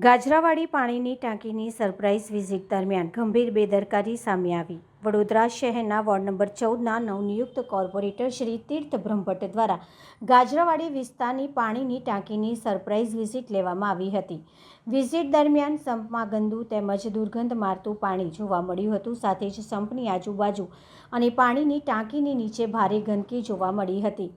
ગાજરાવાડી પાણીની ટાંકીની surprise visit દરમિયાન ગંભીર બેદરકારી સામે આવી। વડોદરા શહેરના વોર્ડ નંબર 14ના નવનિયુક્ત કોર્પોરેટર શ્રી તીર્થ બ્રહ્મભટ્ટ દ્વારા ગાજરાવાડી વિસ્તારની પાણીની ટાંકીની સરપ્રાઇઝ વિઝિટ લેવામાં આવી હતી। વિઝિટ દરમિયાન સંપમાં ગંદુ તેમજ દુર્ગંધ મારતું પાણી જોવા મળ્યું હતું। સાથે જ સંપની આજુબાજુ અને પાણીની ટાંકીની નીચે ભારે ગંદકી જોવા મળી હતી।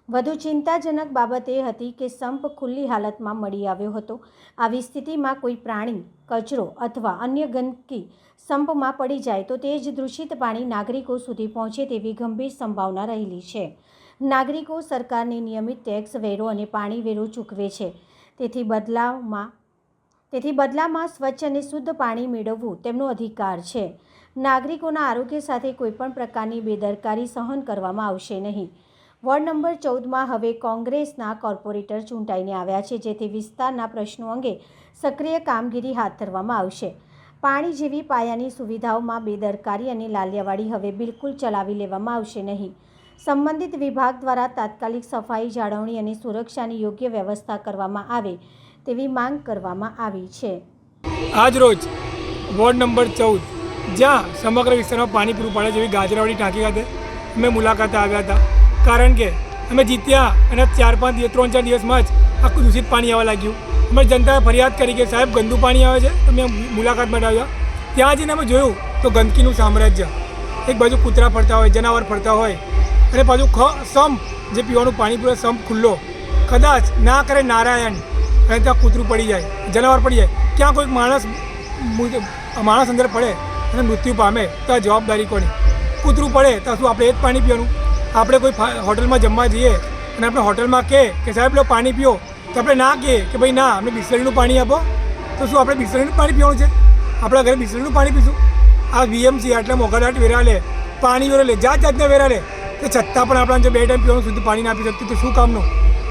વધુ ચિંતાજનક બાબત એ હતી કે સંપ ખુલ્લી હાલતમાં મળી આવ્યો હતો। આવી સ્થિતિમાં કોઈ પ્રાણી, કચરો અથવા અન્ય ગંદકી સંપમાં પડી જાય તો તે જ દૂષિત પાણી નાગરિકો સુધી પહોંચે તેવી ગંભીર સંભાવના રહેલી છે। નાગરિકો સરકારને નિયમિત ટેક્સ, વેરો અને પાણી વેરો ચૂકવે છે, તેથી બદલામાં સ્વચ્છ અને શુદ્ધ પાણી મેળવવું તેમનો અધિકાર છે। નાગરિકોના આરોગ્ય સાથે કોઈપણ પ્રકારની બેદરકારી સહન કરવામાં આવશે નહીં। વોર્ડ નંબર 14માં હવે કોંગ્રેસના કોર્પોરેટર ચૂંટાઈને આવ્યા છે, જેથી વિસ્તારના પ્રશ્નો અંગે સક્રિય કામગીરી હાથ ધરવામાં આવશે। પાણી જેવી પાયાની સુવિધાઓમાં બેદરકારી અને લાલિયાવાડી હવે બિલકુલ ચલાવી લેવામાં આવશે નહીં। સંબંધિત વિભાગ દ્વારા તાત્કાલિક સફાઈ, જાળવણી અને સુરક્ષાની યોગ્ય વ્યવસ્થા કરવામાં આવે તેવી માંગ કરવામાં આવી છે। આજરોજ વોર્ડ નંબર 14 જ્યાં સમગ્ર વિસ્તારમાં પાણી પૂરું પાડે જેવી ગાજરાવાડી ટાંકી ખાતે અમે મુલાકાતે આવ્યા હતા, કારણ કે અમે જીત્યા અને 3-4 દિવસમાં જ આખું દૂષિત પાણી આવવા લાગ્યું। અમે જનતાએ ફરિયાદ કરી કે સાહેબ ગંદુ પાણી આવે છે, તો મેં મુલાકાત માટે આવ્યા। ત્યાં જઈને અમે જોયું તો ગંદકીનું સામ્રાજ્ય, એક બાજુ કૂતરા ફરતા હોય, જનાવર ફરતા હોય, અને પાછું સંપ જે પીવાનું પાણી પૂરે સંપ ખુલ્લો, કદાચ ના કરે નારાયણ અને ત્યાં કૂતરું પડી જાય, જનાવર પડી જાય, ક્યાં કોઈ માણસ અંદર પડે અને મૃત્યુ પામે તો આ જવાબદારી કોની? કૂતરું પડે તો શું આપણે એ જ પાણી પીવાનું? આપણે કોઈ હોટલમાં જમવા જઈએ અને આપણે હોટલમાં કહે કે સાહેબ લો પાણી પીઓ, તો આપણે ના કહીએ કે ભાઈ ના, અમને બિસ્લરીનું પાણી આપો, તો શું આપણે બિસ્લરીનું પાણી પીવાનું છે? આપણા ઘરે બિસ્લરીનું પાણી પીશું? આ વીએમસી આટલા મોઘાદાટ વેરા લે, પાણી વેરો લે, જાતના વેરા લે, તો છતાં પણ આપણા જો 2 ટાઈમ પીવાનું શુદ્ધ પાણી ના આપી શકતું તો શું કામનું?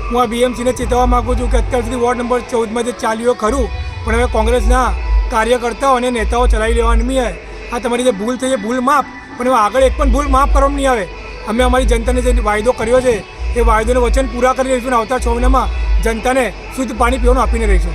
હું આ બીએમસીને ચેતવવા માગું છું કે અત્યાર સુધી વોર્ડ નંબર 14માં જે ચાલ્યું ખરું, પણ હવે કોંગ્રેસના કાર્યકર્તાઓ અને નેતાઓ ચલાવી લેવાની નહીં આવે। આ તમારી જે ભૂલ થઈ એ ભૂલ માફ, પણ હવે આગળ એક પણ ભૂલ માફ કરવામાં નહીં આવે। અમે અમારી જનતાને જે વાયદો કર્યો છે એ વાયદોને વચન પૂરા કરી રહીશું અને આવતા 6 મહિનામાં જનતાને શુદ્ધ પાણી પીવાનું આપીને રહીશું।